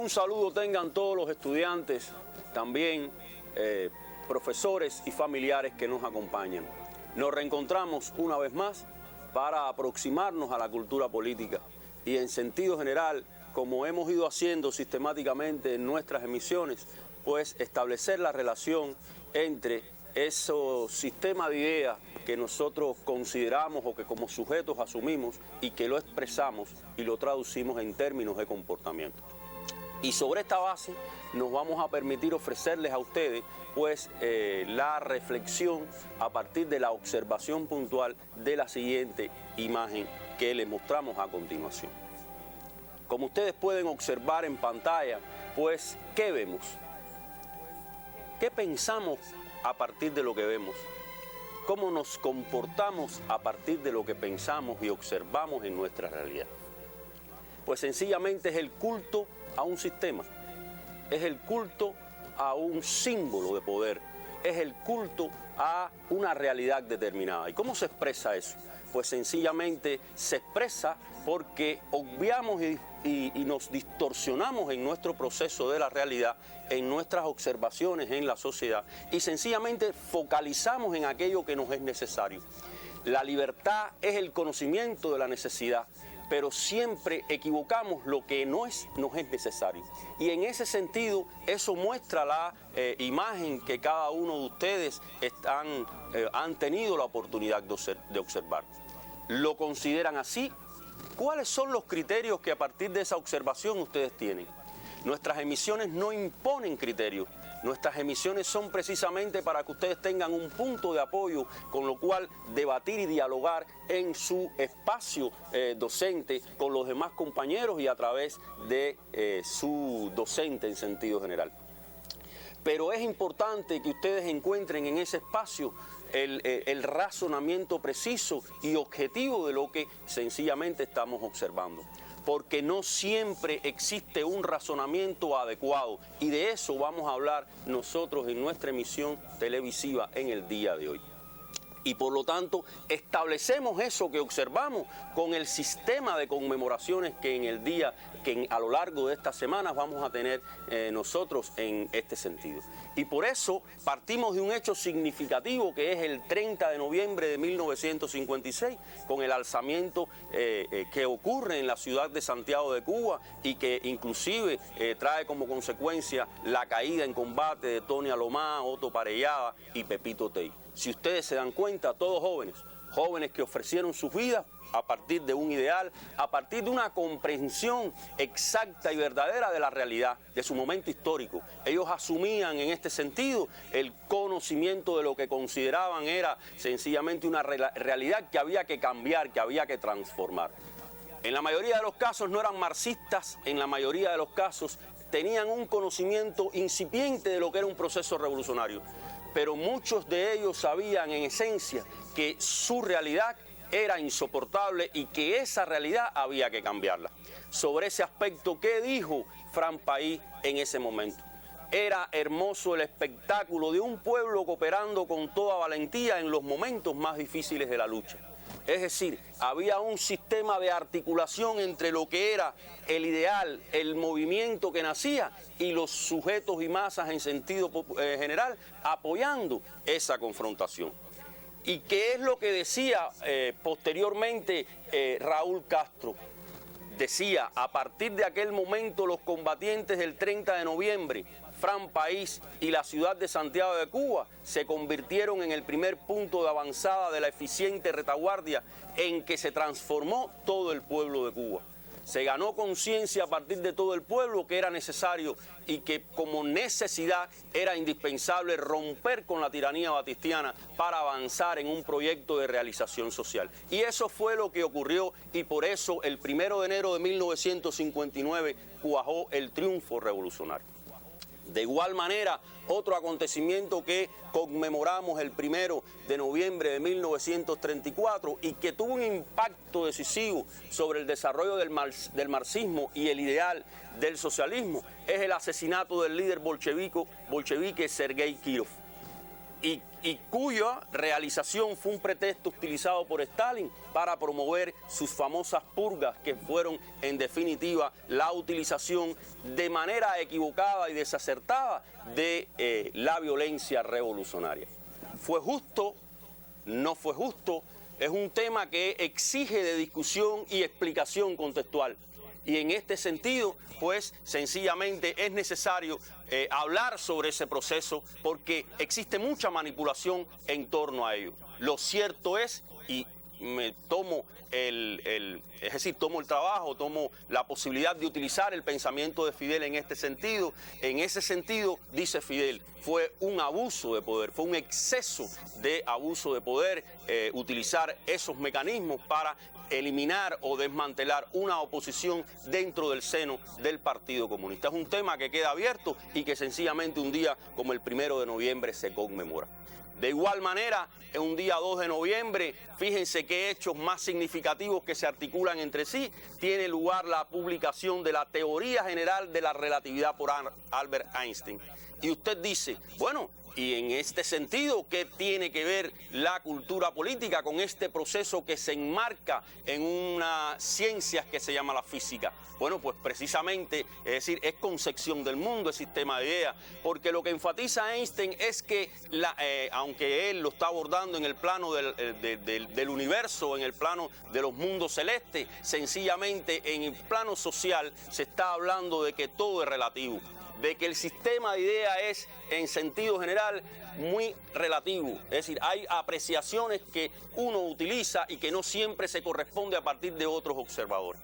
Un saludo tengan todos los estudiantes, también profesores y familiares que nos acompañan. Nos reencontramos una vez más para aproximarnos a la cultura política y en sentido general, como hemos ido haciendo sistemáticamente en nuestras emisiones, pues establecer la relación entre esos sistemas de ideas que nosotros consideramos o que como sujetos asumimos y que lo expresamos y lo traducimos en términos de comportamiento. Y sobre esta base nos vamos a permitir ofrecerles a ustedes pues la reflexión a partir de la observación puntual de la siguiente imagen que les mostramos a continuación. Como ustedes pueden observar en pantalla, pues, ¿qué vemos? ¿Qué pensamos a partir de lo que vemos? ¿Cómo nos comportamos a partir de lo que pensamos y observamos en nuestra realidad? Pues sencillamente es el culto a un sistema, es el culto a un símbolo de poder, es el culto a una realidad determinada. ¿Y cómo se expresa eso? Pues sencillamente se expresa porque obviamos y nos distorsionamos en nuestro proceso de la realidad, en nuestras observaciones en la sociedad y sencillamente focalizamos en aquello que nos es necesario. La libertad es el conocimiento de la necesidad, pero siempre equivocamos lo que nos es necesario. Y en ese sentido, eso muestra la imagen que cada uno de ustedes han tenido la oportunidad de observar. ¿Lo consideran así? ¿Cuáles son los criterios que a partir de esa observación ustedes tienen? Nuestras emisiones no imponen criterios. Nuestras emisiones son precisamente para que ustedes tengan un punto de apoyo con lo cual debatir y dialogar en su espacio docente con los demás compañeros y a través de su docente en sentido general. Pero es importante que ustedes encuentren en ese espacio el razonamiento preciso y objetivo de lo que sencillamente estamos observando. Porque no siempre existe un razonamiento adecuado y de eso vamos a hablar nosotros en nuestra emisión televisiva en el día de hoy. Y por lo tanto establecemos eso que observamos con el sistema de conmemoraciones que a lo largo de estas semanas vamos a tener nosotros en este sentido. Y por eso partimos de un hecho significativo que es el 30 de noviembre de 1956 con el alzamiento que ocurre en la ciudad de Santiago de Cuba y que inclusive trae como consecuencia la caída en combate de Tony Alomá, Otto Parellada y Pepito Tey. Si ustedes se dan cuenta, todos jóvenes que ofrecieron sus vidas a partir de un ideal, a partir de una comprensión exacta y verdadera de la realidad, de su momento histórico. Ellos asumían en este sentido el conocimiento de lo que consideraban era sencillamente una realidad que había que cambiar, que había que transformar. En la mayoría de los casos no eran marxistas, en la mayoría de los casos tenían un conocimiento incipiente de lo que era un proceso revolucionario. Pero muchos de ellos sabían en esencia que su realidad era insoportable y que esa realidad había que cambiarla. Sobre ese aspecto, ¿qué dijo Fran País en ese momento? Era hermoso el espectáculo de un pueblo cooperando con toda valentía en los momentos más difíciles de la lucha. Es decir, había un sistema de articulación entre lo que era el ideal, el movimiento que nacía y los sujetos y masas en sentido general apoyando esa confrontación. ¿Y qué es lo que decía posteriormente Raúl Castro? Decía, a partir de aquel momento los combatientes del 30 de noviembre, Fran País y la ciudad de Santiago de Cuba se convirtieron en el primer punto de avanzada de la eficiente retaguardia en que se transformó todo el pueblo de Cuba. Se ganó conciencia a partir de todo el pueblo que era necesario y que como necesidad era indispensable romper con la tiranía batistiana para avanzar en un proyecto de realización social. Y eso fue lo que ocurrió y por eso el 1 de enero de 1959 cuajó el triunfo revolucionario. De igual manera, otro acontecimiento que conmemoramos el 1 de noviembre de 1934 y que tuvo un impacto decisivo sobre el desarrollo del marxismo y el ideal del socialismo es el asesinato del líder bolchevique Sergei Kirov. y cuya realización fue un pretexto utilizado por Stalin para promover sus famosas purgas, que fueron en definitiva la utilización de manera equivocada y desacertada de la violencia revolucionaria. ¿Fue justo? ¿No fue justo? Es un tema que exige de discusión y explicación contextual. Y en este sentido, pues sencillamente es necesario hablar sobre ese proceso, porque existe mucha manipulación en torno a ello. Lo cierto es, y me tomo tomo el trabajo, tomo la posibilidad de utilizar el pensamiento de Fidel en este sentido. En ese sentido, dice Fidel, fue un abuso de poder, fue un exceso de abuso de poder utilizar esos mecanismos para eliminar o desmantelar una oposición dentro del seno del Partido Comunista. Es un tema que queda abierto y que sencillamente un día como el 1 de noviembre se conmemora. De igual manera, en un día 2 de noviembre, fíjense qué hechos más significativos que se articulan entre sí. Tiene lugar la publicación de la Teoría General de la Relatividad por Albert Einstein. Y usted dice, bueno, y en este sentido, ¿qué tiene que ver la cultura política con este proceso que se enmarca en una ciencia que se llama la física? Bueno, pues precisamente, es decir, es concepción del mundo, es sistema de ideas, porque lo que enfatiza Einstein es que, aunque él lo está abordando en el plano del universo, en el plano de los mundos celestes, sencillamente en el plano social se está hablando de que todo es relativo, de que el sistema de ideas es, en sentido general, muy relativo. Es decir, hay apreciaciones que uno utiliza y que no siempre se corresponde a partir de otros observadores.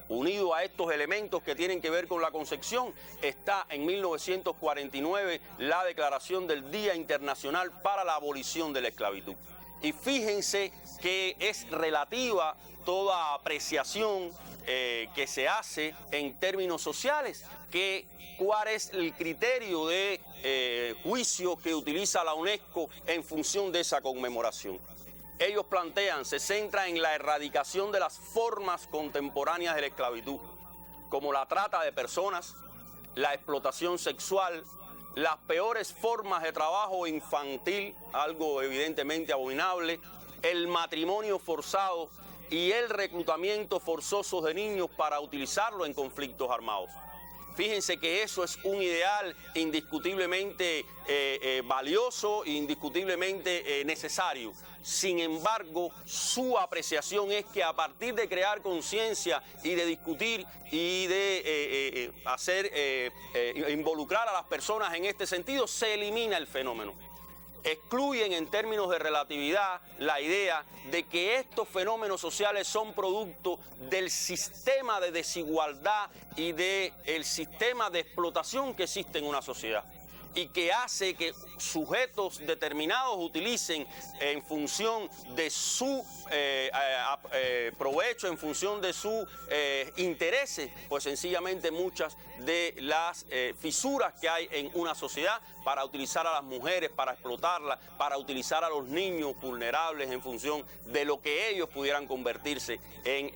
Unido a estos elementos que tienen que ver con la concepción, está en 1949 la declaración del Día Internacional para la Abolición de la Esclavitud. Y fíjense que es relativa toda apreciación que se hace en términos sociales, cuál es el criterio de juicio que utiliza la UNESCO en función de esa conmemoración. Ellos plantean, se centra en la erradicación de las formas contemporáneas de la esclavitud, como la trata de personas, la explotación sexual, las peores formas de trabajo infantil, algo evidentemente abominable, el matrimonio forzado y el reclutamiento forzoso de niños para utilizarlo en conflictos armados. Fíjense que eso es un ideal indiscutiblemente valioso, indiscutiblemente necesario. Sin embargo, su apreciación es que a partir de crear conciencia y de discutir y de involucrar a las personas en este sentido, se elimina el fenómeno. Excluyen en términos de relatividad la idea de que estos fenómenos sociales son producto del sistema de desigualdad y del sistema de explotación que existe en una sociedad, y que hace que sujetos determinados utilicen en función de su provecho, en función de sus intereses, pues sencillamente muchas de las fisuras que hay en una sociedad para utilizar a las mujeres, para explotarlas, para utilizar a los niños vulnerables en función de lo que ellos pudieran convertirse en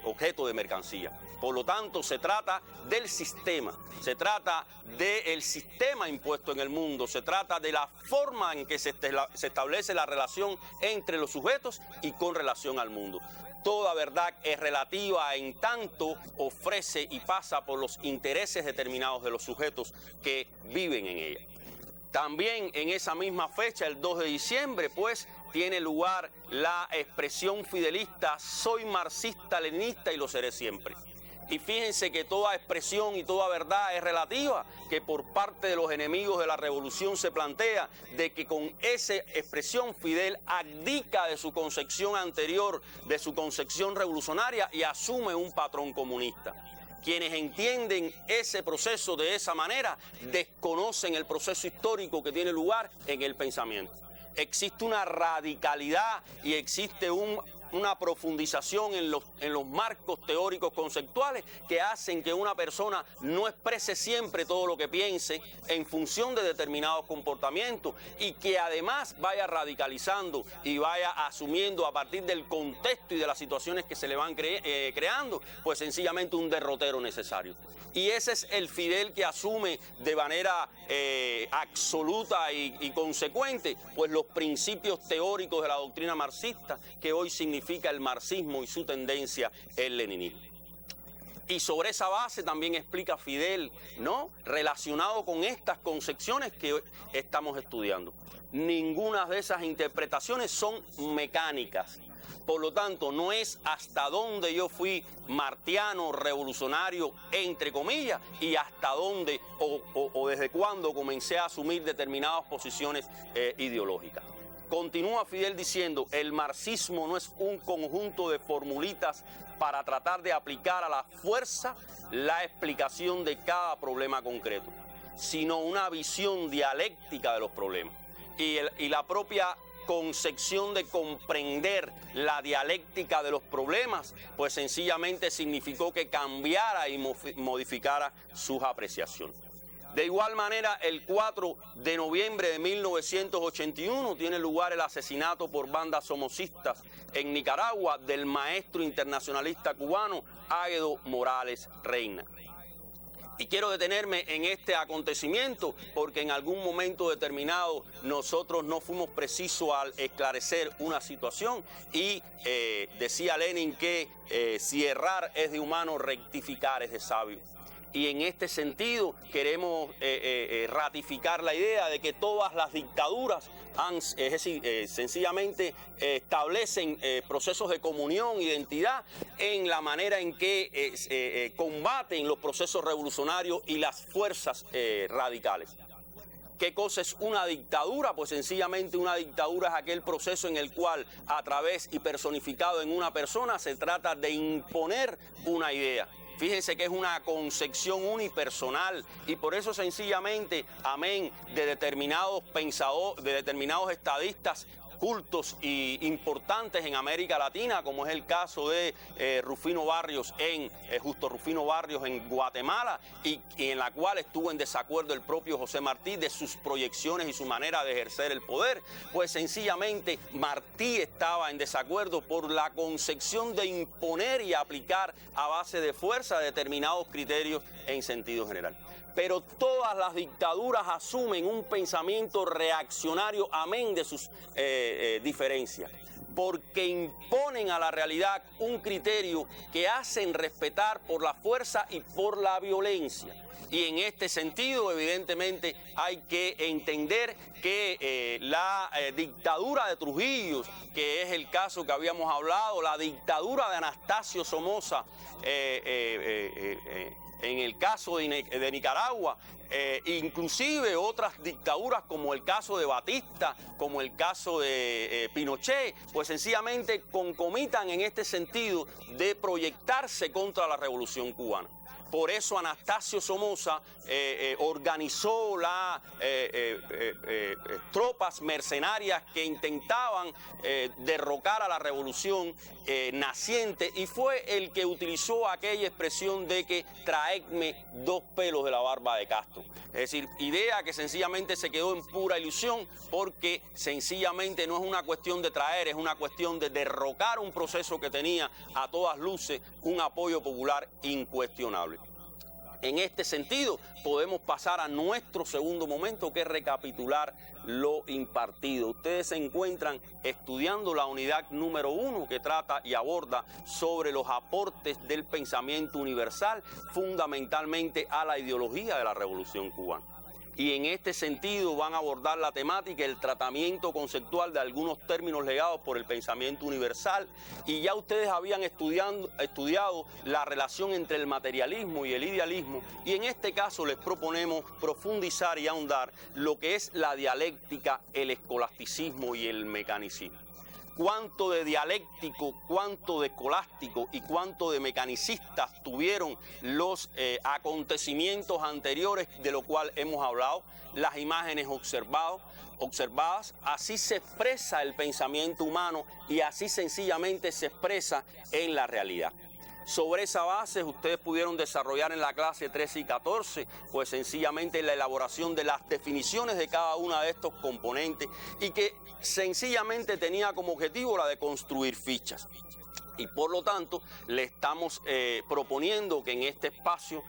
objeto de mercancía. Por lo tanto, se trata del sistema, se trata del sistema impuesto en el mundo, se trata de la forma en que se establece la relación entre los sujetos y con relación al mundo. Toda verdad es relativa en tanto ofrece y pasa por los intereses determinados de los sujetos que viven en ella. También en esa misma fecha, el 2 de diciembre, pues, tiene lugar la expresión fidelista «Soy marxista-leninista y lo seré siempre». Y fíjense que toda expresión y toda verdad es relativa, que por parte de los enemigos de la revolución se plantea de que con esa expresión Fidel abdica de su concepción anterior, de su concepción revolucionaria, y asume un patrón comunista. Quienes entienden ese proceso de esa manera desconocen el proceso histórico que tiene lugar en el pensamiento. Existe una radicalidad y existe un una profundización en los marcos teóricos conceptuales que hacen que una persona no exprese siempre todo lo que piense en función de determinados comportamientos y que además vaya radicalizando y vaya asumiendo a partir del contexto y de las situaciones que se le van creando, pues sencillamente un derrotero necesario. Y ese es el Fidel que asume de manera absoluta y consecuente pues los principios teóricos de la doctrina marxista que hoy significa el marxismo y su tendencia el leninismo. Y sobre esa base también explica Fidel, ¿no?, relacionado con estas concepciones que hoy estamos estudiando. Ninguna de esas interpretaciones son mecánicas. Por lo tanto, no es hasta dónde yo fui martiano, revolucionario, entre comillas, y hasta dónde o desde cuándo comencé a asumir determinadas posiciones ideológicas. Continúa Fidel diciendo, el marxismo no es un conjunto de formulitas para tratar de aplicar a la fuerza la explicación de cada problema concreto, sino una visión dialéctica de los problemas. Y la propia concepción de comprender la dialéctica de los problemas, pues sencillamente significó que cambiara y modificara sus apreciaciones. De igual manera, el 4 de noviembre de 1981 tiene lugar el asesinato por bandas somocistas en Nicaragua del maestro internacionalista cubano Águedo Morales Reina. Y quiero detenerme en este acontecimiento porque en algún momento determinado nosotros no fuimos precisos al esclarecer una situación y decía Lenin que si errar es de humano, rectificar es de sabio. Y en este sentido queremos ratificar la idea de que todas las dictaduras sencillamente establecen procesos de comunión, identidad, en la manera en que combaten los procesos revolucionarios y las fuerzas radicales. ¿Qué cosa es una dictadura? Pues sencillamente una dictadura es aquel proceso en el cual a través y personificado en una persona se trata de imponer una idea. Fíjense que es una concepción unipersonal y por eso sencillamente, amén, de determinados pensadores, de determinados estadistas cultos e importantes en América Latina, como es el caso de Justo Rufino Barrios en Guatemala, y en la cual estuvo en desacuerdo el propio José Martí de sus proyecciones y su manera de ejercer el poder, pues sencillamente Martí estaba en desacuerdo por la concepción de imponer y aplicar a base de fuerza determinados criterios en sentido general. Pero todas las dictaduras asumen un pensamiento reaccionario, amén de sus diferencias, porque imponen a la realidad un criterio que hacen respetar por la fuerza y por la violencia. Y en este sentido, evidentemente, hay que entender que la dictadura de Trujillo, que es el caso que habíamos hablado, la dictadura de Anastasio Somoza, en el caso de Nicaragua, inclusive otras dictaduras como el caso de Batista, como el caso de Pinochet, pues sencillamente concomitan en este sentido de proyectarse contra la revolución cubana. Por eso Anastasio Somoza organizó las tropas mercenarias que intentaban derrocar a la revolución naciente y fue el que utilizó aquella expresión de que traedme 2 pelos de la barba de Castro. Es decir, idea que sencillamente se quedó en pura ilusión porque sencillamente no es una cuestión de traer, es una cuestión de derrocar un proceso que tenía a todas luces un apoyo popular incuestionable. En este sentido, podemos pasar a nuestro segundo momento, que es recapitular lo impartido. Ustedes se encuentran estudiando la unidad número 1, que trata y aborda sobre los aportes del pensamiento universal, fundamentalmente a la ideología de la Revolución Cubana. Y en este sentido van a abordar la temática, el tratamiento conceptual de algunos términos legados por el pensamiento universal. Y ya ustedes habían estudiado la relación entre el materialismo y el idealismo. Y en este caso les proponemos profundizar y ahondar lo que es la dialéctica, el escolasticismo y el mecanicismo. cuánto de dialéctico, cuánto de escolástico y cuánto de mecanicistas tuvieron los acontecimientos anteriores de lo cual hemos hablado, las imágenes observadas, así se expresa el pensamiento humano y así sencillamente se expresa en la realidad. Sobre esa base ustedes pudieron desarrollar en la clase 13 y 14, pues sencillamente la elaboración de las definiciones de cada uno de estos componentes y que sencillamente tenía como objetivo la de construir fichas. Y por lo tanto le estamos proponiendo que en este espacio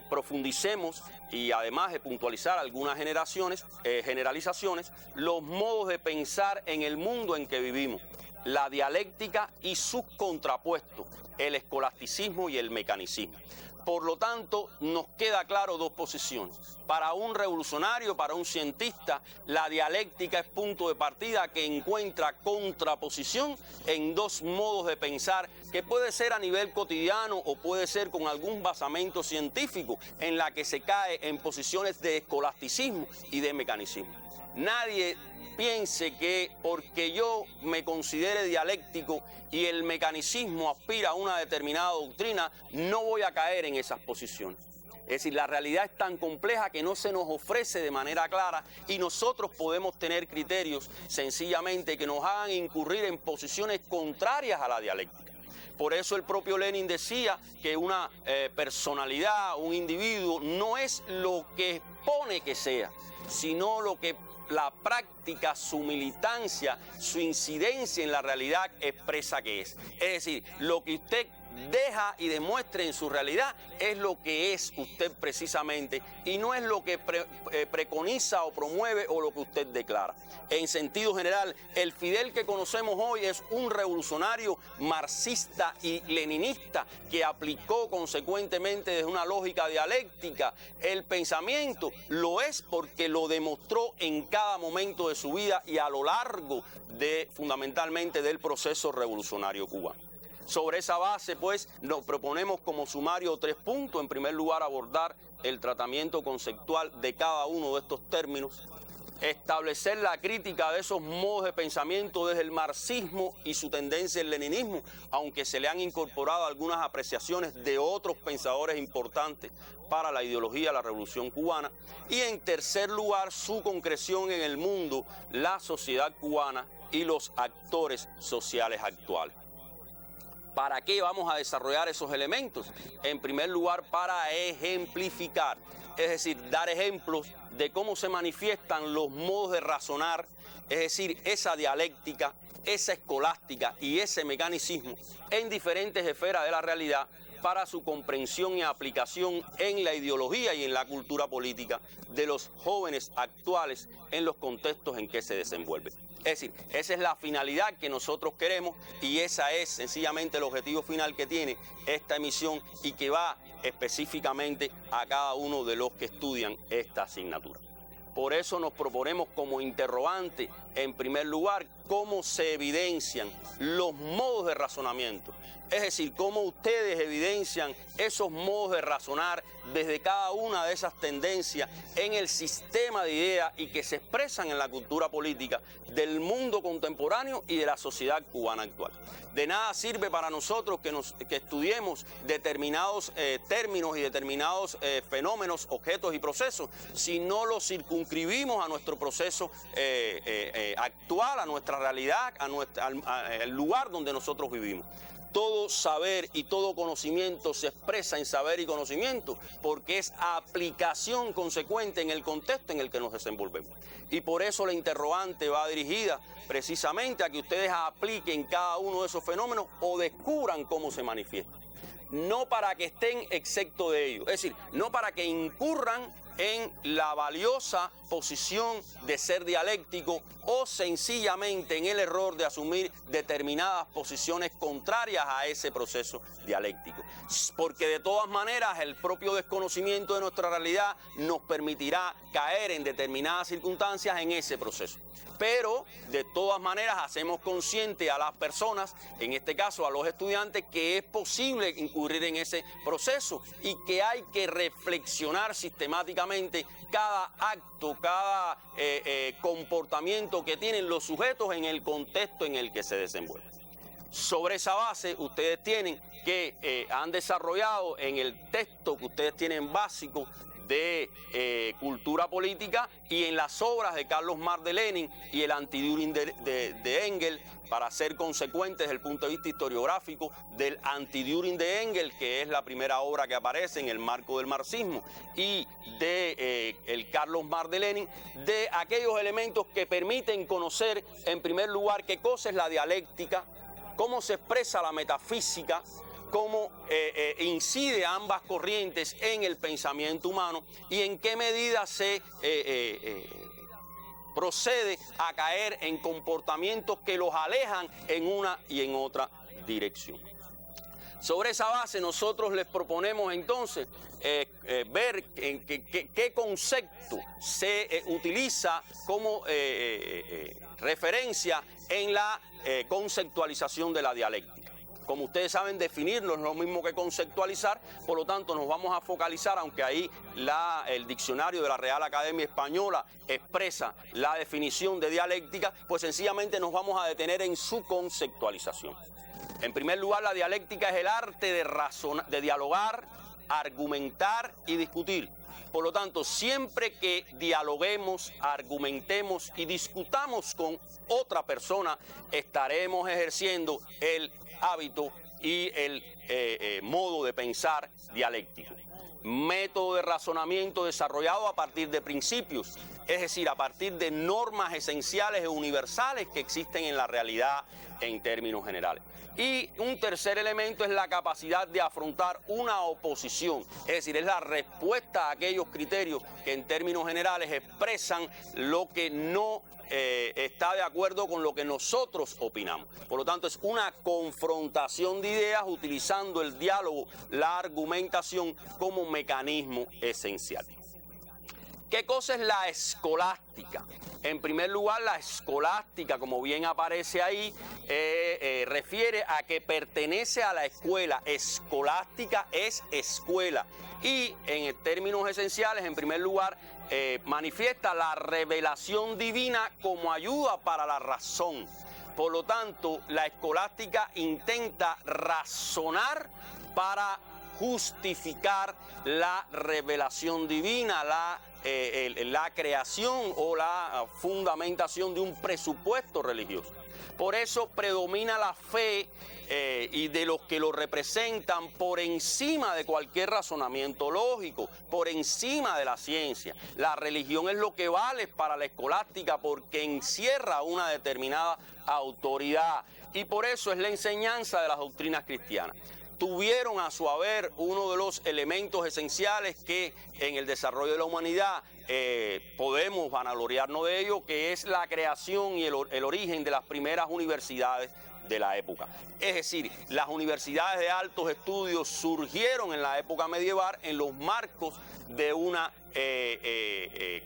profundicemos y además de puntualizar algunas generalizaciones, los modos de pensar en el mundo en que vivimos, la dialéctica y sus contrapuestos, el escolasticismo y el mecanicismo. Por lo tanto, nos queda claro dos posiciones. Para un revolucionario, para un cientista, la dialéctica es punto de partida que encuentra contraposición en dos modos de pensar que puede ser a nivel cotidiano o puede ser con algún basamento científico en la que se cae en posiciones de escolasticismo y de mecanicismo. Nadie piense que porque yo me considere dialéctico y el mecanicismo aspira a una determinada doctrina, no voy a caer en esas posiciones. Es decir, la realidad es tan compleja que no se nos ofrece de manera clara y nosotros podemos tener criterios sencillamente que nos hagan incurrir en posiciones contrarias a la dialéctica. Por eso el propio Lenin decía que una personalidad, un individuo, no es lo que expone que sea, sino lo que la práctica, su militancia, su incidencia en la realidad expresa que es. Es decir, lo que usted deja y demuestre en su realidad es lo que es usted precisamente y no es lo que preconiza o promueve o lo que usted declara. En sentido general, el Fidel que conocemos hoy es un revolucionario marxista y leninista que aplicó consecuentemente desde una lógica dialéctica el pensamiento. Lo es porque lo demostró en cada momento de su vida y a lo largo fundamentalmente del proceso revolucionario cubano. Sobre esa base, pues, nos proponemos como sumario 3 puntos. En primer lugar, abordar el tratamiento conceptual de cada uno de estos términos, establecer la crítica de esos modos de pensamiento desde el marxismo y su tendencia al leninismo, aunque se le han incorporado algunas apreciaciones de otros pensadores importantes para la ideología de la Revolución Cubana, y en tercer lugar, su concreción en el mundo, la sociedad cubana y los actores sociales actuales. ¿Para qué vamos a desarrollar esos elementos? En primer lugar, para ejemplificar, es decir, dar ejemplos de cómo se manifiestan los modos de razonar, es decir, esa dialéctica, esa escolástica y ese mecanicismo en diferentes esferas de la realidad para su comprensión y aplicación en la ideología y en la cultura política de los jóvenes actuales en los contextos en que se desenvuelven. Es decir, esa es la finalidad que nosotros queremos y esa es sencillamente el objetivo final que tiene esta emisión y que va específicamente a cada uno de los que estudian esta asignatura. Por eso nos proponemos como interrogante, en primer lugar, cómo se evidencian los modos de razonamiento. Es decir, cómo ustedes evidencian esos modos de razonar desde cada una de esas tendencias en el sistema de ideas y que se expresan en la cultura política del mundo contemporáneo y de la sociedad cubana actual. De nada sirve para nosotros que estudiemos determinados términos y determinados fenómenos, objetos y procesos si no los circunscribimos a nuestro proceso actual, a nuestra realidad, al lugar donde nosotros vivimos. Todo saber y todo conocimiento se expresa en saber y conocimiento porque es aplicación consecuente en el contexto en el que nos desenvolvemos. Y por eso la interrogante va dirigida precisamente a que ustedes apliquen cada uno de esos fenómenos o descubran cómo se manifiestan. No para que estén exentos de ello, es decir, no para que incurran en la valiosa posición de ser dialéctico o sencillamente en el error de asumir determinadas posiciones contrarias a ese proceso dialéctico. Porque de todas maneras el propio desconocimiento de nuestra realidad nos permitirá caer en determinadas circunstancias en ese proceso. Pero de todas maneras hacemos consciente a las personas, en este caso a los estudiantes, que es posible incurrir en ese proceso y que hay que reflexionar sistemáticamente precisamente cada acto, cada comportamiento que tienen los sujetos en el contexto en el que se desenvuelven. Sobre esa base, ustedes tienen que han desarrollado en el texto que ustedes tienen básico de cultura política y en las obras de Carlos Marx de Lenin y el Anti-Düring de Engels, para ser consecuentes desde el punto de vista historiográfico del Anti-Düring de Engels, que es la primera obra que aparece en el marco del marxismo, y de el Carlos Marx de Lenin, de aquellos elementos que permiten conocer, en primer lugar, qué cosa es la dialéctica, cómo se expresa la metafísica, cómo incide ambas corrientes en el pensamiento humano y en qué medida se procede a caer en comportamientos que los alejan en una y en otra dirección. Sobre esa base nosotros les proponemos entonces ver en qué concepto se utiliza como referencia en la conceptualización de la dialéctica. Como ustedes saben, definir no es lo mismo que conceptualizar, por lo tanto nos vamos a focalizar, aunque ahí el diccionario de la Real Academia Española expresa la definición de dialéctica, pues sencillamente nos vamos a detener en su conceptualización. En primer lugar, la dialéctica es el arte de dialogar, argumentar y discutir. Por lo tanto, siempre que dialoguemos, argumentemos y discutamos con otra persona, estaremos ejerciendo el hábito y el modo de pensar dialéctico. Método de razonamiento desarrollado a partir de principios, es decir, a partir de normas esenciales e universales que existen en la realidad en términos generales. Y un tercer elemento es la capacidad de afrontar una oposición, es decir, es la respuesta a aquellos criterios que en términos generales expresan lo que no está de acuerdo con lo que nosotros opinamos. Por lo tanto, es una confrontación de ideas utilizando el diálogo, la argumentación como mecanismo esencial. ¿Qué cosa es la escolástica? En primer lugar, la escolástica, como bien aparece ahí, refiere a que pertenece a la escuela. Escolástica es escuela. Y en términos esenciales, en primer lugar, manifiesta la revelación divina como ayuda para la razón. Por lo tanto, la escolástica intenta razonar para justificar la revelación divina, la creación o la fundamentación de un presupuesto religioso. Por eso predomina la fe y de los que lo representan por encima de cualquier razonamiento lógico, por encima de la ciencia. La religión es lo que vale para la escolástica porque encierra una determinada autoridad y por eso es la enseñanza de las doctrinas cristianas. Tuvieron a su haber uno de los elementos esenciales que en el desarrollo de la humanidad podemos vanagloriarnos de ello, que es la creación y el origen de las primeras universidades de la época. Es decir, las universidades de altos estudios surgieron en la época medieval en los marcos de una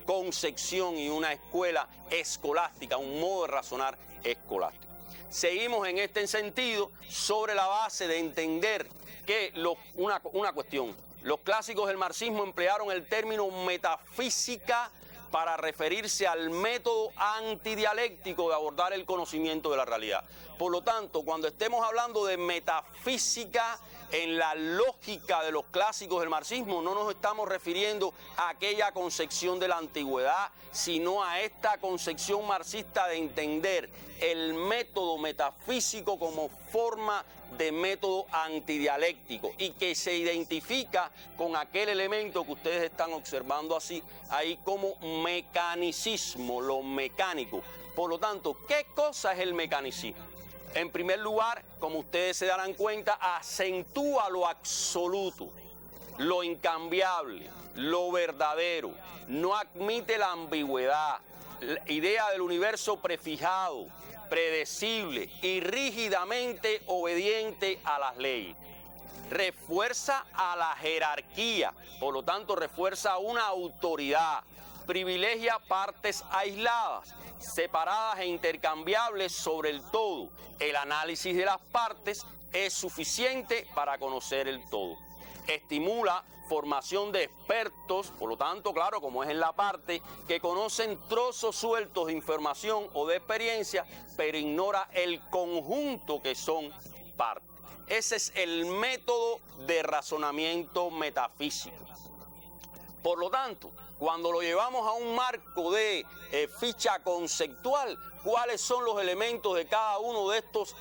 concepción y una escuela escolástica, un modo de razonar escolástico. Seguimos en este sentido sobre la base de entender que una cuestión. Los clásicos del marxismo emplearon el término metafísica para referirse al método antidialéctico de abordar el conocimiento de la realidad. Por lo tanto, cuando estemos hablando de metafísica, en la lógica de los clásicos del marxismo, no nos estamos refiriendo a aquella concepción de la antigüedad, sino a esta concepción marxista de entender el método metafísico como forma de método antidialéctico y que se identifica con aquel elemento que ustedes están observando así, ahí como mecanicismo, lo mecánico. Por lo tanto, ¿qué cosa es el mecanicismo? En primer lugar, como ustedes se darán cuenta, acentúa lo absoluto, lo incambiable, lo verdadero, no admite la ambigüedad, la idea del universo prefijado, predecible y rígidamente obediente a las leyes. Refuerza a la jerarquía, por lo tanto refuerza una autoridad, privilegia partes aisladas, separadas e intercambiables sobre el todo. El análisis de las partes es suficiente para conocer el todo. estimula formación de expertos, por lo tanto, claro, como es en la parte, que conocen trozos sueltos de información o de experiencia, pero ignora el conjunto que son parte. Ese es el método de razonamiento metafísico. Por lo tanto, cuando lo llevamos a un marco de ficha conceptual, ¿cuáles son los elementos de cada uno de estos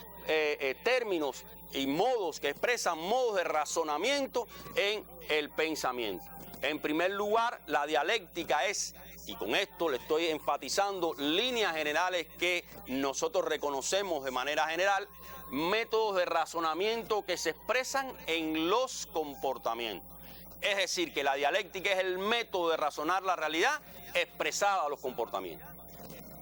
términos y modos que expresan modos de razonamiento en el pensamiento? En primer lugar, la dialéctica es, y con esto le estoy enfatizando, líneas generales que nosotros reconocemos de manera general, métodos de razonamiento que se expresan en los comportamientos. Es decir, que la dialéctica es el método de razonar la realidad expresada a los comportamientos.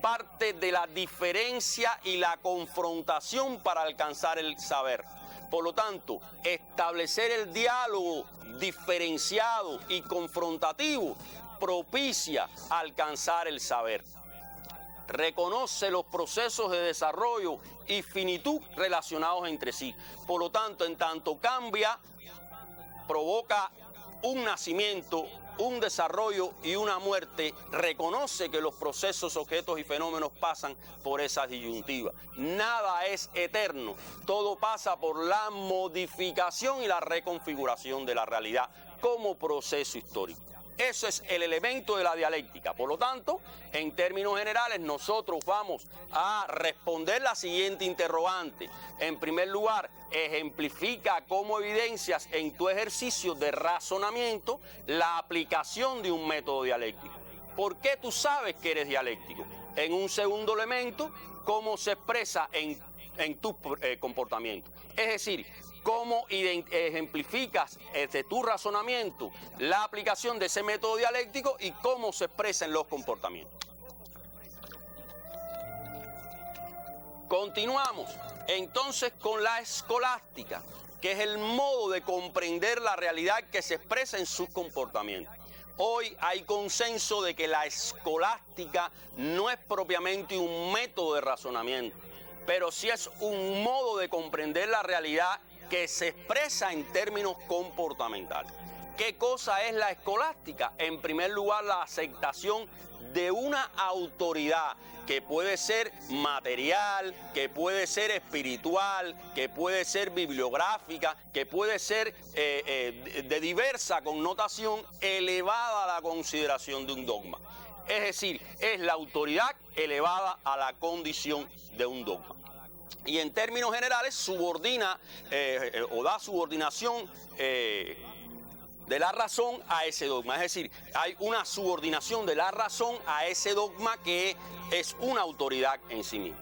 Parte de la diferencia y la confrontación para alcanzar el saber. Por lo tanto, establecer el diálogo diferenciado y confrontativo propicia alcanzar el saber. Reconoce los procesos de desarrollo y finitud relacionados entre sí. Por lo tanto, en tanto cambia, provoca un nacimiento, un desarrollo y una muerte, reconoce que los procesos, objetos y fenómenos pasan por esas disyuntivas. Nada es eterno, todo pasa por la modificación y la reconfiguración de la realidad como proceso histórico. Eso es el elemento de la dialéctica. Por lo tanto, en términos generales, nosotros vamos a responder la siguiente interrogante. En primer lugar, ejemplifica como evidencias en tu ejercicio de razonamiento la aplicación de un método dialéctico. ¿Por qué tú sabes que eres dialéctico? En un segundo elemento, cómo se expresa en tu comportamiento. Es decir, cómo ejemplificas desde tu razonamiento la aplicación de ese método dialéctico y cómo se expresa en los comportamientos. Continuamos entonces con la escolástica, que es el modo de comprender la realidad que se expresa en sus comportamientos. Hoy hay consenso de que la escolástica no es propiamente un método de razonamiento, pero sí es un modo de comprender la realidad que se expresa en términos comportamentales. ¿Qué cosa es la escolástica? En primer lugar, la aceptación de una autoridad que puede ser material, que puede ser espiritual, que puede ser bibliográfica, que puede ser de diversa connotación, elevada a la consideración de un dogma. Es decir, es la autoridad elevada a la condición de un dogma. Y en términos generales subordina o da subordinación de la razón a ese dogma. Es decir, hay una subordinación de la razón a ese dogma que es una autoridad en sí misma.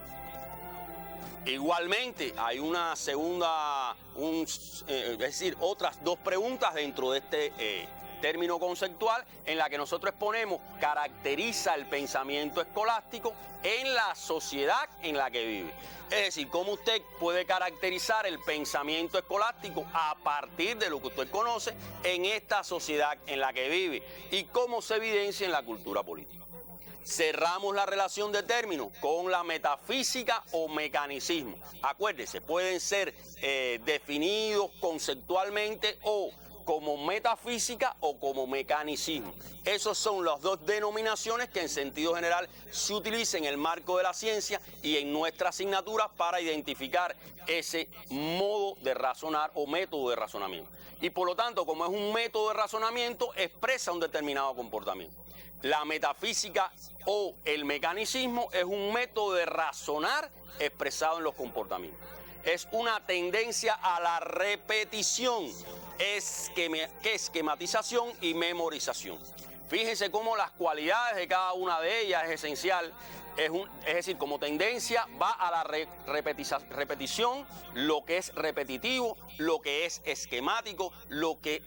Igualmente, hay una segunda, es decir, otras dos preguntas dentro de este término conceptual en la que nosotros exponemos, caracteriza el pensamiento escolástico en la sociedad en la que vive. Es decir, cómo usted puede caracterizar el pensamiento escolástico a partir de lo que usted conoce en esta sociedad en la que vive y cómo se evidencia en la cultura política. Cerramos la relación de términos con la metafísica o mecanicismo. Acuérdese, pueden ser definidos conceptualmente o como metafísica o como mecanicismo. Esas son las dos denominaciones que en sentido general se utilizan en el marco de la ciencia y en nuestras asignaturas para identificar ese modo de razonar o método de razonamiento. Y por lo tanto, como es un método de razonamiento, expresa un determinado comportamiento. La metafísica o el mecanicismo es un método de razonar expresado en los comportamientos. Es una tendencia a la repetición, esquematización y memorización. Fíjense cómo las cualidades de cada una de ellas es esencial. Es decir, como tendencia va a la repetición, lo que es repetitivo, lo que es esquemático, lo que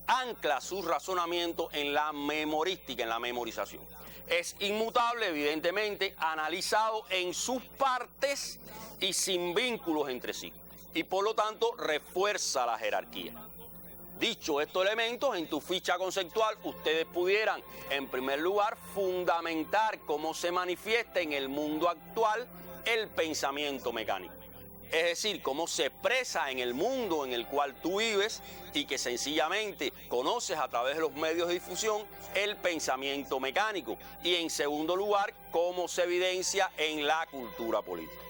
ancla su razonamiento en la memorística, en la memorización. Es inmutable, evidentemente, analizado en sus partes y sin vínculos entre sí. Y por lo tanto, refuerza la jerarquía. Dicho estos elementos, en tu ficha conceptual, ustedes pudieran, en primer lugar, fundamentar cómo se manifiesta en el mundo actual el pensamiento mecánico. es decir, cómo se expresa en el mundo en el cual tú vives y que sencillamente conoces a través de los medios de difusión el pensamiento mecánico. Y en segundo lugar, cómo se evidencia en la cultura política.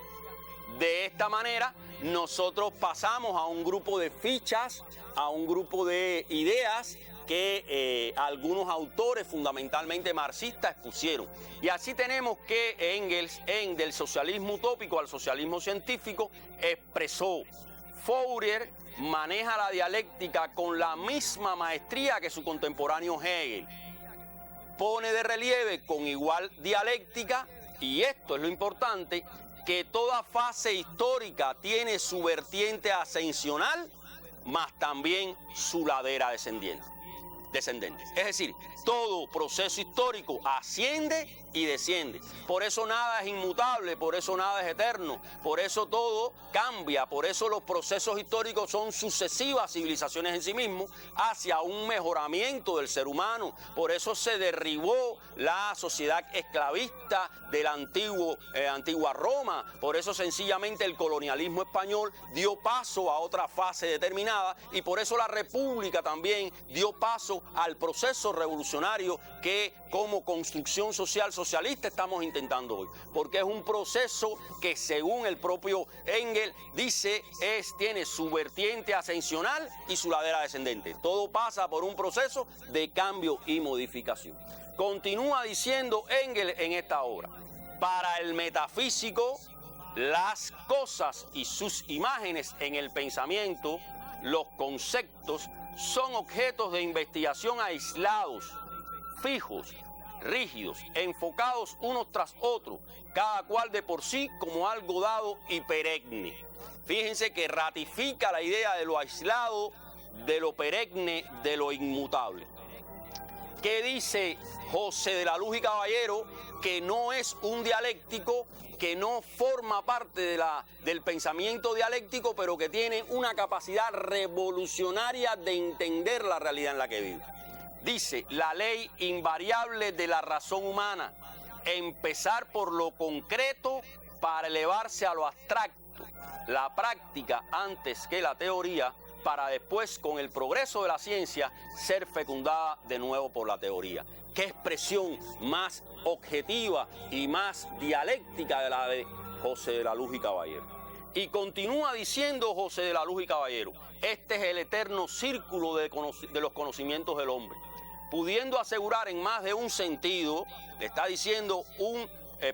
De esta manera, nosotros pasamos a un grupo de fichas, a un grupo de ideas que algunos autores fundamentalmente marxistas expusieron. Y así tenemos que Engels, del socialismo utópico al socialismo científico, expresó: Fourier maneja la dialéctica con la misma maestría que su contemporáneo Hegel. Pone de relieve con igual dialéctica, y esto es lo importante, que toda fase histórica tiene su vertiente ascensional, mas también su ladera descendente. Es decir, todo proceso histórico asciende y desciende. Por eso nada es inmutable, por eso nada es eterno, por eso todo cambia, por eso los procesos históricos son sucesivas civilizaciones en sí mismos hacia un mejoramiento del ser humano. Por eso se derribó la sociedad esclavista de la antigua Roma. Por eso sencillamente el colonialismo español dio paso a otra fase determinada, y por eso la República también dio paso al proceso revolucionario que como construcción social socialista estamos intentando hoy, porque es un proceso que, según el propio Engels dice, tiene su vertiente ascensional y su ladera descendente. Todo pasa por un proceso de cambio y modificación. Continúa diciendo Engels en esta obra: para el metafísico, las cosas y sus imágenes en el pensamiento, los conceptos, son objetos de investigación aislados, fijos, rígidos, enfocados unos tras otros, cada cual de por sí como algo dado y perenne. Fíjense que ratifica la idea de lo aislado, de lo perenne, de lo inmutable. ¿Qué dice José de la Luz y Caballero? Que no es un dialéctico, que no forma parte del pensamiento dialéctico, pero que tiene una capacidad revolucionaria de entender la realidad en la que vive. Dice: la ley invariable de la razón humana, empezar por lo concreto para elevarse a lo abstracto, la práctica antes que la teoría, para después, con el progreso de la ciencia, ser fecundada de nuevo por la teoría. ¿Qué expresión más objetiva y más dialéctica de la de José de la Luz y Caballero? Y continúa diciendo José de la Luz y Caballero: este es el eterno círculo de los conocimientos del hombre, pudiendo asegurar en más de un sentido, le está diciendo un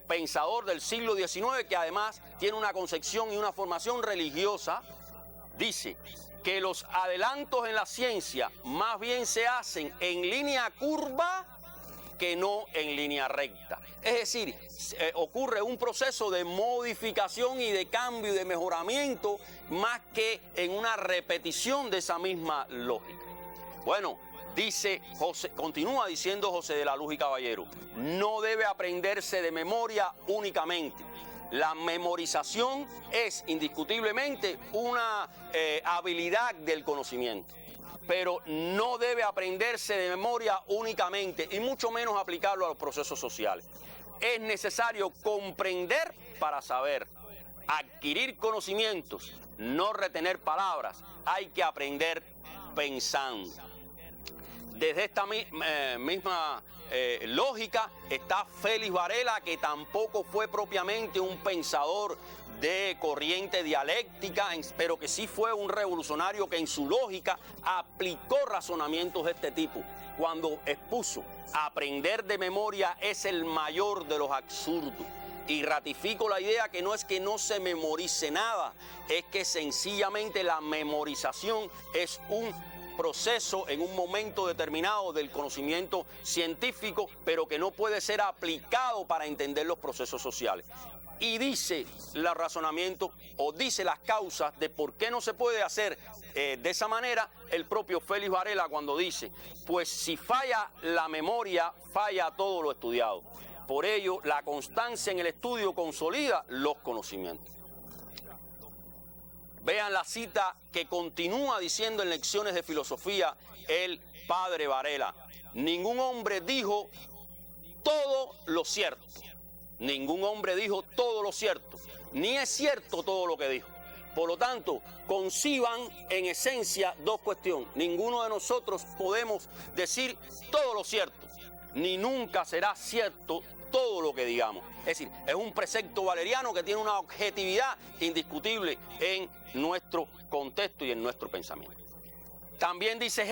pensador del siglo XIX que además tiene una concepción y una formación religiosa, dice que los adelantos en la ciencia más bien se hacen en línea curva que no en línea recta. Es decir, ocurre un proceso de modificación y de cambio y de mejoramiento más que en una repetición de esa misma lógica. Bueno, continúa diciendo José de la Luz y Caballero: no debe aprenderse de memoria únicamente. La memorización es indiscutiblemente una habilidad del conocimiento, pero no debe aprenderse de memoria únicamente y mucho menos aplicarlo a los procesos sociales. Es necesario comprender para saber, adquirir conocimientos, no retener palabras. Hay que aprender pensando. Desde esta misma lógica está Félix Varela, que tampoco fue propiamente un pensador de corriente dialéctica, pero que sí fue un revolucionario que en su lógica aplicó razonamientos de este tipo, cuando expuso: aprender de memoria es el mayor de los absurdos. Y ratifico la idea que no se memorice nada, es que sencillamente la memorización es un proceso en un momento determinado del conocimiento científico, pero que no puede ser aplicado para entender los procesos sociales. Y dice el razonamiento, o dice las causas de por qué no se puede hacer de esa manera el propio Félix Varela, cuando dice: pues si falla la memoria, falla todo lo estudiado. Por ello, la constancia en el estudio consolida los conocimientos. Vean la cita que continúa diciendo en Lecciones de Filosofía el padre Varela: ningún hombre dijo todo lo cierto. Ningún hombre dijo todo lo cierto, ni es cierto todo lo que dijo. Por lo tanto, conciban en esencia dos cuestiones. Ninguno de nosotros podemos decir todo lo cierto, ni nunca será cierto todo lo que digamos. Es decir, es un precepto valeriano que tiene una objetividad indiscutible en nuestro contexto y en nuestro pensamiento. También dice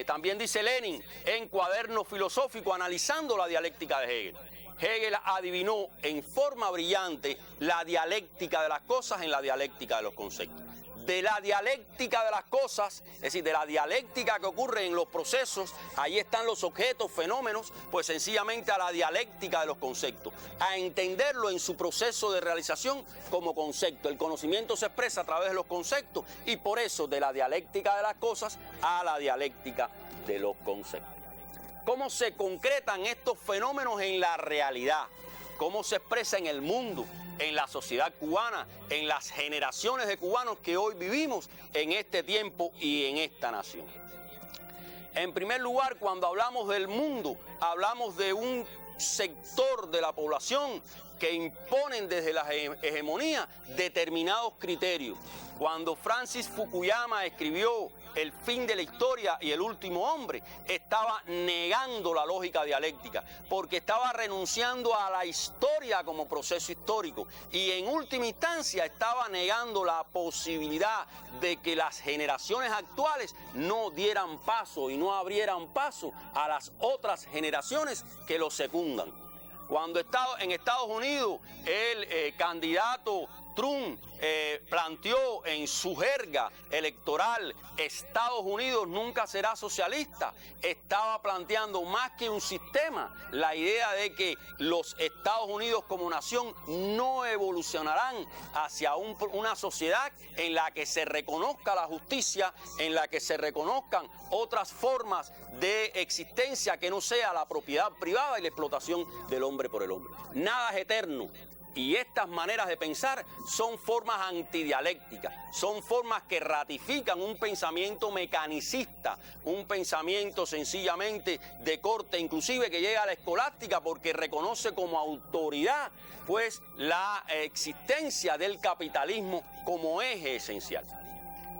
también dice Lenin en Cuaderno Filosófico, analizando la dialéctica de Hegel. Hegel adivinó en forma brillante la dialéctica de las cosas en la dialéctica de los conceptos. De la dialéctica de las cosas, es decir, de la dialéctica que ocurre en los procesos, ahí están los objetos, fenómenos, pues sencillamente a la dialéctica de los conceptos, a entenderlo en su proceso de realización como concepto. El conocimiento se expresa a través de los conceptos y por eso de la dialéctica de las cosas a la dialéctica de los conceptos. ¿Cómo se concretan estos fenómenos en la realidad? ¿Cómo se expresa en el mundo, en la sociedad cubana, en las generaciones de cubanos que hoy vivimos en este tiempo y en esta nación? En primer lugar, cuando hablamos del mundo, hablamos de un sector de la población que imponen desde la hegemonía determinados criterios. Cuando Francis Fukuyama escribió El fin de la historia y el último hombre, estaba negando la lógica dialéctica, porque estaba renunciando a la historia como proceso histórico y en última instancia estaba negando la posibilidad de que las generaciones actuales no dieran paso y no abrieran paso a las otras generaciones que lo secundan. Cuando en Estados Unidos el candidato Trump planteó en su jerga electoral Estados Unidos nunca será socialista, estaba planteando más que un sistema, la idea de que los Estados Unidos como nación no evolucionarán hacia una sociedad en la que se reconozca la justicia, en la que se reconozcan otras formas de existencia que no sea la propiedad privada y la explotación del hombre por el hombre. Nada es eterno. Y estas maneras de pensar son formas antidialécticas, son formas que ratifican un pensamiento mecanicista, un pensamiento sencillamente de corte, inclusive que llega a la escolástica porque reconoce como autoridad pues la existencia del capitalismo como eje esencial.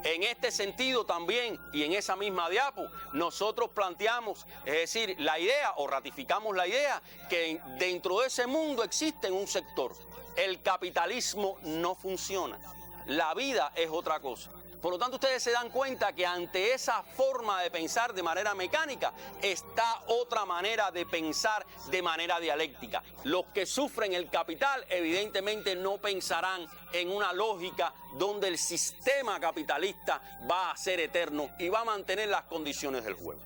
En este sentido también, y en esa misma diapo, nosotros planteamos, es decir, la idea, o ratificamos la idea, que dentro de ese mundo existe un sector. El capitalismo no funciona. La vida es otra cosa. Por lo tanto, ustedes se dan cuenta que ante esa forma de pensar de manera mecánica está otra manera de pensar de manera dialéctica. Los que sufren el capital evidentemente no pensarán en una lógica donde el sistema capitalista va a ser eterno y va a mantener las condiciones del juego.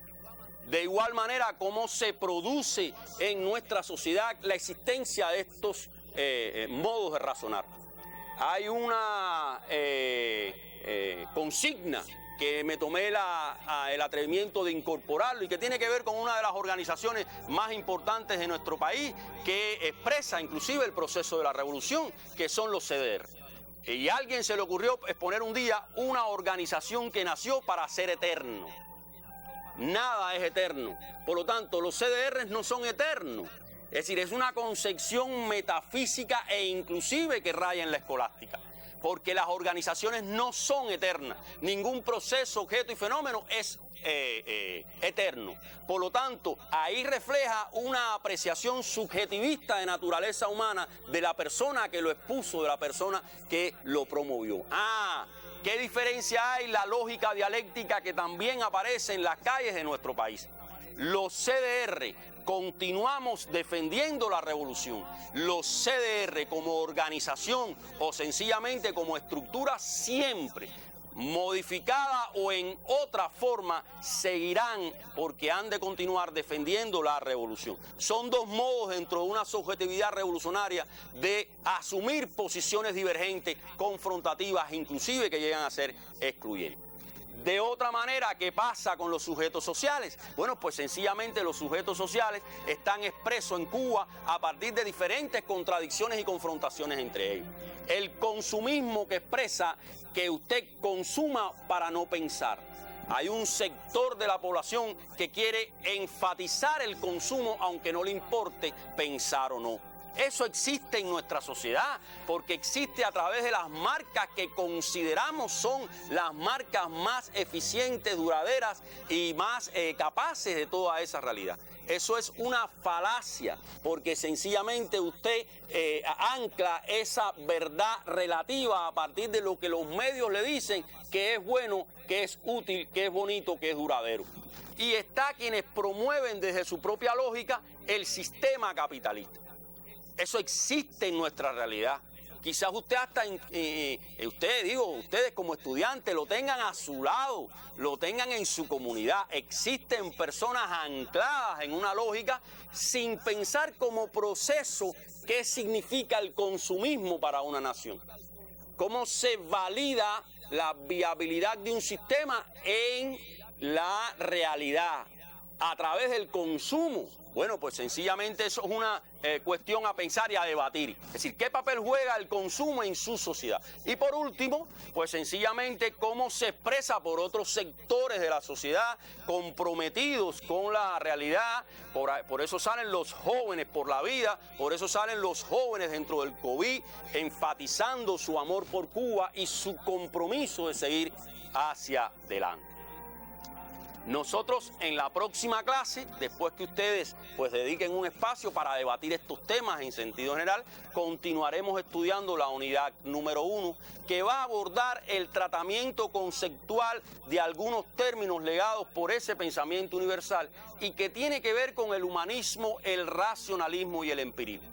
De igual manera, cómo se produce en nuestra sociedad la existencia de estos modos de razonar. Hay una consigna que me tomé el atrevimiento de incorporarlo y que tiene que ver con una de las organizaciones más importantes de nuestro país, que expresa inclusive el proceso de la revolución, que son los CDR. Y a alguien se le ocurrió exponer un día una organización que nació para ser eterno. Nada es eterno. Por lo tanto, los CDR no son eternos. Es decir, es una concepción metafísica e inclusive que raya en la escolástica. Porque las organizaciones no son eternas. Ningún proceso, objeto y fenómeno es eterno. Por lo tanto, ahí refleja una apreciación subjetivista de naturaleza humana de la persona que lo expuso, de la persona que lo promovió. ¿Qué diferencia hay? La lógica dialéctica que también aparece en las calles de nuestro país. Los CDR continuamos defendiendo la revolución. Los CDR como organización o sencillamente como estructura siempre, modificada o en otra forma, seguirán porque han de continuar defendiendo la revolución. Son dos modos dentro de una subjetividad revolucionaria de asumir posiciones divergentes, confrontativas, inclusive que llegan a ser excluyentes. De otra manera, ¿qué pasa con los sujetos sociales? Bueno, pues sencillamente los sujetos sociales están expresos en Cuba a partir de diferentes contradicciones y confrontaciones entre ellos. El consumismo que expresa que usted consuma para no pensar. Hay un sector de la población que quiere enfatizar el consumo aunque no le importe pensar o no. Eso existe en nuestra sociedad porque existe a través de las marcas que consideramos son las marcas más eficientes, duraderas y más capaces de toda esa realidad. Eso es una falacia, porque sencillamente usted ancla esa verdad relativa a partir de lo que los medios le dicen que es bueno, que es útil, que es bonito, que es duradero. Y está quienes promueven desde su propia lógica el sistema capitalista. Eso existe en nuestra realidad. Quizás usted hasta, ustedes como estudiantes lo tengan a su lado, lo tengan en su comunidad. Existen personas ancladas en una lógica sin pensar como proceso qué significa el consumismo para una nación. Cómo se valida la viabilidad de un sistema en la realidad a través del consumo. Bueno, pues sencillamente eso es una cuestión a pensar y a debatir. Es decir, ¿qué papel juega el consumo en su sociedad? Y por último, pues sencillamente cómo se expresa por otros sectores de la sociedad comprometidos con la realidad. Por eso salen los jóvenes por la vida, por eso salen los jóvenes dentro del COVID, enfatizando su amor por Cuba y su compromiso de seguir hacia adelante. Nosotros en la próxima clase, después que ustedes pues dediquen un espacio para debatir estos temas en sentido general, continuaremos estudiando la unidad número 1, que va a abordar el tratamiento conceptual de algunos términos legados por ese pensamiento universal y que tiene que ver con el humanismo, el racionalismo y el empirismo.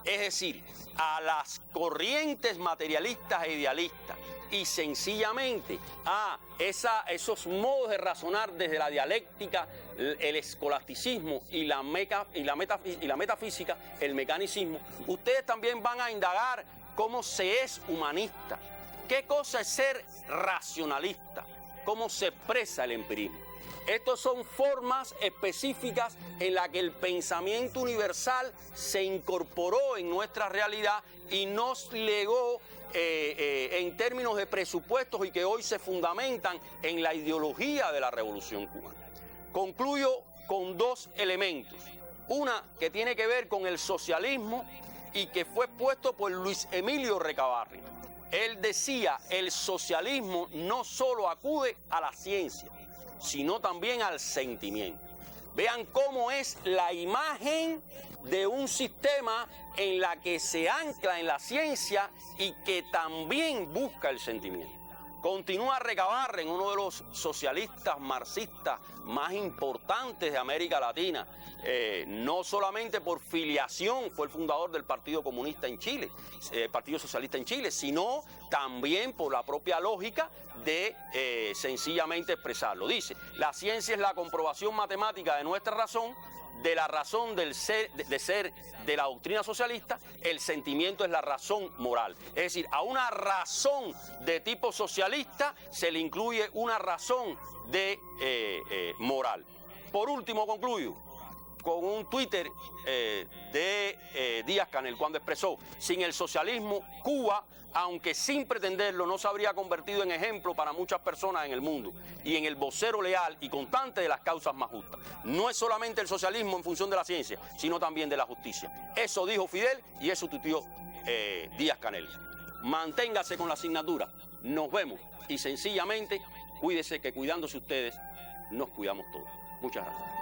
Es decir, a las corrientes materialistas e idealistas y sencillamente a esos modos de razonar desde la dialéctica, el escolasticismo y la metafísica, el mecanicismo, ustedes también van a indagar cómo se es humanista, qué cosa es ser racionalista, cómo se expresa el empirismo. Estas son formas específicas en las que el pensamiento universal se incorporó en nuestra realidad y nos legó en términos de presupuestos y que hoy se fundamentan en la ideología de la Revolución Cubana. Concluyo con dos elementos. Una que tiene que ver con el socialismo y que fue expuesto por Luis Emilio Recabarren. Él decía, el socialismo no solo acude a la ciencia, sino también al sentimiento. Vean cómo es la imagen de un sistema en la que se ancla en la ciencia y que también busca el sentimiento. Continúa Recabarren, uno de los socialistas marxistas más importantes de América Latina, no solamente por filiación, fue el fundador del Partido Comunista en Chile, Partido Socialista en Chile, sino también por la propia lógica de sencillamente expresarlo. Dice, la ciencia es la comprobación matemática de nuestra razón, de la razón de ser de la doctrina socialista, el sentimiento es la razón moral. Es decir, a una razón de tipo socialista se le incluye una razón de moral. Por último, concluyo con un Twitter de Díaz-Canel, cuando expresó, sin el socialismo, Cuba, aunque sin pretenderlo, no se habría convertido en ejemplo para muchas personas en el mundo y en el vocero leal y constante de las causas más justas. No es solamente el socialismo en función de la ciencia, sino también de la justicia. Eso dijo Fidel y eso tuiteó Díaz-Canel. Manténgase con la asignatura, nos vemos y sencillamente cuídese que cuidándose ustedes nos cuidamos todos. Muchas gracias.